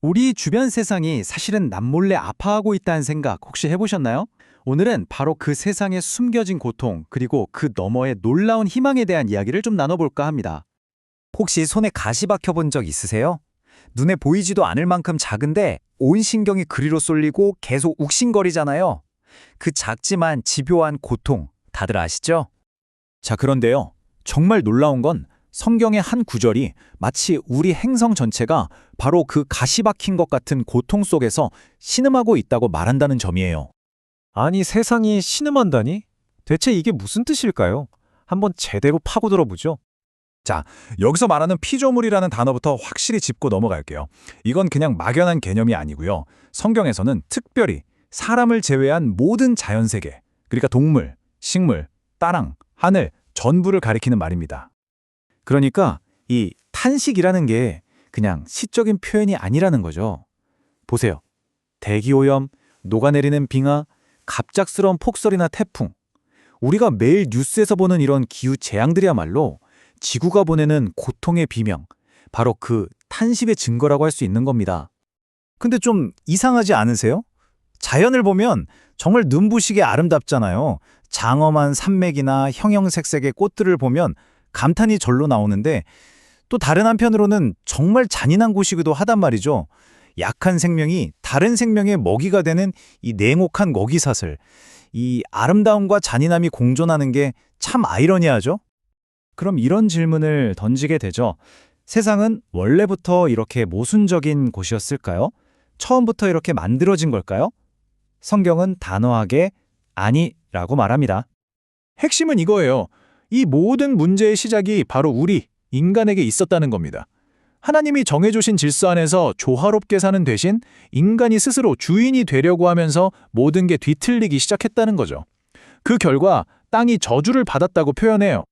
우리 주변 세상이 사실은 남몰래 아파하고 있다는 생각 혹시 해보셨나요? 오늘은 바로 그 세상에 숨겨진 고통, 그리고 그 너머의 놀라운 희망에 대한 이야기를 좀 나눠볼까 합니다. 혹시 손에 가시 박혀 본 적 있으세요? 눈에 보이지도 않을 만큼 작은데 온 신경이 그리로 쏠리고 계속 욱신거리잖아요. 그 작지만 집요한 고통, 다들 아시죠? 자, 그런데요. 정말 놀라운 건 성경의 한 구절이 마치 우리 행성 전체가 바로 그 가시 박힌 것 같은 고통 속에서 신음하고 있다고 말한다는 점이에요. 아니, 세상이 신음한다니? 대체 이게 무슨 뜻일까요? 한번 제대로 파고들어 보죠. 여기서 말하는 피조물이라는 단어부터 확실히 짚고 넘어갈게요. 이건 그냥 막연한 개념이 아니고요. 성경에서는 특별히 사람을 제외한 모든 자연세계, 그러니까 동물, 식물, 땅, 하늘, 전부를 가리키는 말입니다. 그러니까 이 탄식이라는 게 그냥 시적인 표현이 아니라는 거죠. 보세요. 대기오염, 녹아내리는 빙하, 갑작스러운 폭설이나 태풍. 우리가 매일 뉴스에서 보는 이런 기후 재앙들이야말로 지구가 보내는 고통의 비명, 바로 그 탄식의 증거라고 할 수 있는 겁니다. 근데 좀 이상하지 않으세요? 자연을 보면 정말 눈부시게 아름답잖아요. 장엄한 산맥이나 형형색색의 꽃들을 보면 감탄이 절로 나오는데 또 다른 한편으로는 정말 잔인한 곳이기도 하단 말이죠. 약한 생명이 다른 생명의 먹이가 되는 이 냉혹한 먹이사슬. 이 아름다움과 잔인함이 공존하는 게 참 아이러니하죠? 그럼 이런 질문을 던지게 되죠. 세상은 원래부터 이렇게 모순적인 곳이었을까요? 처음부터 이렇게 만들어진 걸까요? 성경은 단호하게 아니라고 말합니다. 핵심은 이거예요. 이 모든 문제의 시작이 바로 우리, 인간에게 있었다는 겁니다. 하나님이 정해주신 질서 안에서 조화롭게 사는 대신 인간이 스스로 주인이 되려고 하면서 모든 게 뒤틀리기 시작했다는 거죠. 그 결과 땅이 저주를 받았다고 표현해요.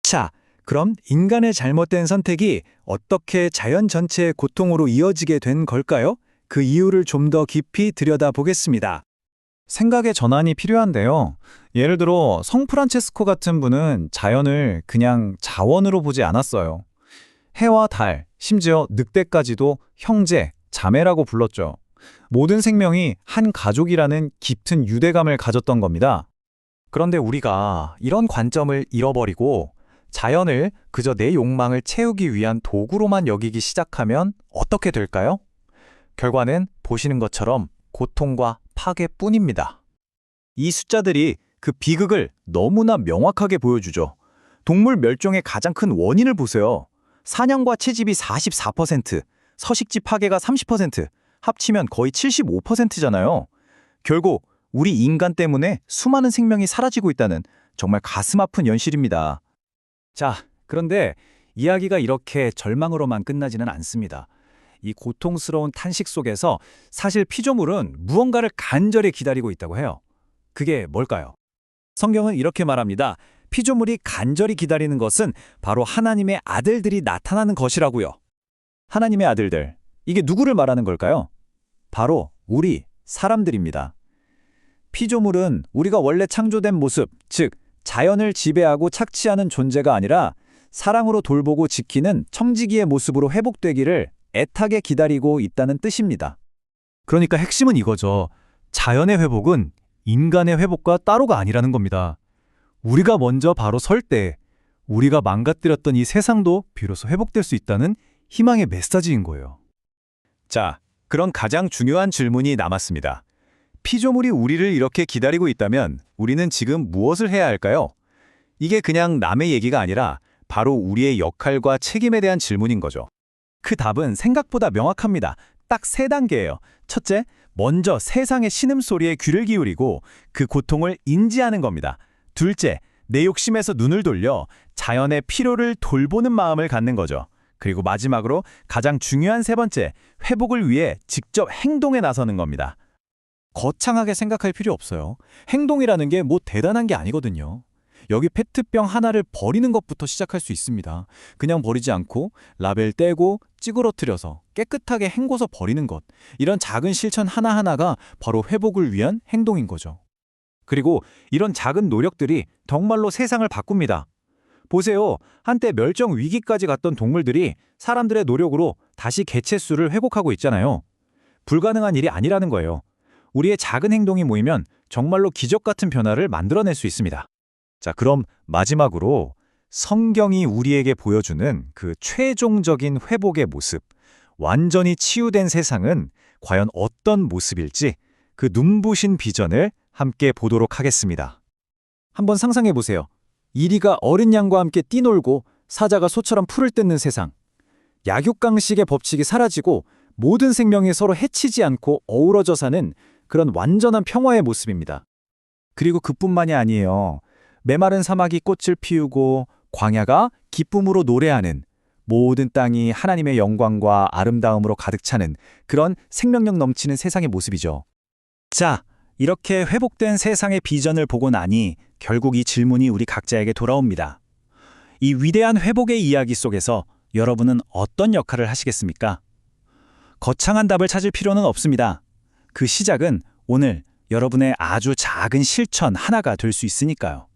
자, 그럼 인간의 잘못된 선택이 어떻게 자연 전체의 고통으로 이어지게 된 걸까요? 그 이유를 좀 더 깊이 들여다보겠습니다. 생각의 전환이 필요한데요. 예를 들어 성 프란체스코 같은 분은 자연을 그냥 자원으로 보지 않았어요. 해와 달, 심지어 늑대까지도 형제, 자매라고 불렀죠. 모든 생명이 한 가족이라는 깊은 유대감을 가졌던 겁니다. 그런데 우리가 이런 관점을 잃어버리고 자연을 그저 내 욕망을 채우기 위한 도구로만 여기기 시작하면 어떻게 될까요? 결과는 보시는 것처럼 고통과 파괴뿐입니다. 이 숫자들이 그 비극을 너무나 명확하게 보여주죠. 동물 멸종의 가장 큰 원인을 보세요. 사냥과 채집이 44%, 서식지 파괴가 30%, 합치면 거의 75%잖아요. 결국 우리 인간 때문에 수많은 생명이 사라지고 있다는 정말 가슴 아픈 현실입니다. 자, 그런데 이야기가 이렇게 절망으로만 끝나지는 않습니다. 이 고통스러운 탄식 속에서 사실 피조물은 무언가를 간절히 기다리고 있다고 해요. 그게 뭘까요? 성경은 이렇게 말합니다. 피조물이 간절히 기다리는 것은 바로 하나님의 아들들이 나타나는 것이라고요. 하나님의 아들들, 이게 누구를 말하는 걸까요? 바로 우리 사람들입니다. 피조물은 우리가 원래 창조된 모습, 즉 자연을 지배하고 착취하는 존재가 아니라 사랑으로 돌보고 지키는 청지기의 모습으로 회복되기를 애타게 기다리고 있다는 뜻입니다. 그러니까 핵심은 이거죠. 자연의 회복은 인간의 회복과 따로가 아니라는 겁니다. 우리가 먼저 바로 설 때 우리가 망가뜨렸던 이 세상도 비로소 회복될 수 있다는 희망의 메시지인 거예요. 자, 그런 가장 중요한 질문이 남았습니다. 피조물이 우리를 이렇게 기다리고 있다면 우리는 지금 무엇을 해야 할까요? 이게 그냥 남의 얘기가 아니라 바로 우리의 역할과 책임에 대한 질문인 거죠. 그 답은 생각보다 명확합니다. 딱 3단계예요. 첫째, 먼저 세상의 신음소리에 귀를 기울이고 그 고통을 인지하는 겁니다. 둘째, 내 욕심에서 눈을 돌려 자연의 필요를 돌보는 마음을 갖는 거죠. 그리고 마지막으로 가장 중요한 3번째, 회복을 위해 직접 행동에 나서는 겁니다. 거창하게 생각할 필요 없어요. 행동이라는 게 뭐 대단한 게 아니거든요. 여기 페트병 하나를 버리는 것부터 시작할 수 있습니다. 그냥 버리지 않고 라벨 떼고 찌그러뜨려서 깨끗하게 헹궈서 버리는 것. 이런 작은 실천 하나하나가 바로 회복을 위한 행동인 거죠. 그리고 이런 작은 노력들이 정말로 세상을 바꿉니다. 보세요. 한때 멸종 위기까지 갔던 동물들이 사람들의 노력으로 다시 개체수를 회복하고 있잖아요. 불가능한 일이 아니라는 거예요. 우리의 작은 행동이 모이면 정말로 기적 같은 변화를 만들어낼 수 있습니다. 자, 그럼 마지막으로 성경이 우리에게 보여주는 그 최종적인 회복의 모습, 완전히 치유된 세상은 과연 어떤 모습일지 그 눈부신 비전을 함께 보도록 하겠습니다. 한번 상상해 보세요. 이리가 어린 양과 함께 뛰놀고 사자가 소처럼 풀을 뜯는 세상. 약육강식의 법칙이 사라지고 모든 생명이 서로 해치지 않고 어우러져 사는 그런 완전한 평화의 모습입니다. 그리고 그뿐만이 아니에요. 메마른 사막이 꽃을 피우고 광야가 기쁨으로 노래하는, 모든 땅이 하나님의 영광과 아름다움으로 가득 차는 그런 생명력 넘치는 세상의 모습이죠. 자, 이렇게 회복된 세상의 비전을 보고 나니 결국 이 질문이 우리 각자에게 돌아옵니다. 이 위대한 회복의 이야기 속에서 여러분은 어떤 역할을 하시겠습니까? 거창한 답을 찾을 필요는 없습니다. 그 시작은 오늘 여러분의 아주 작은 실천 하나가 될 수 있으니까요.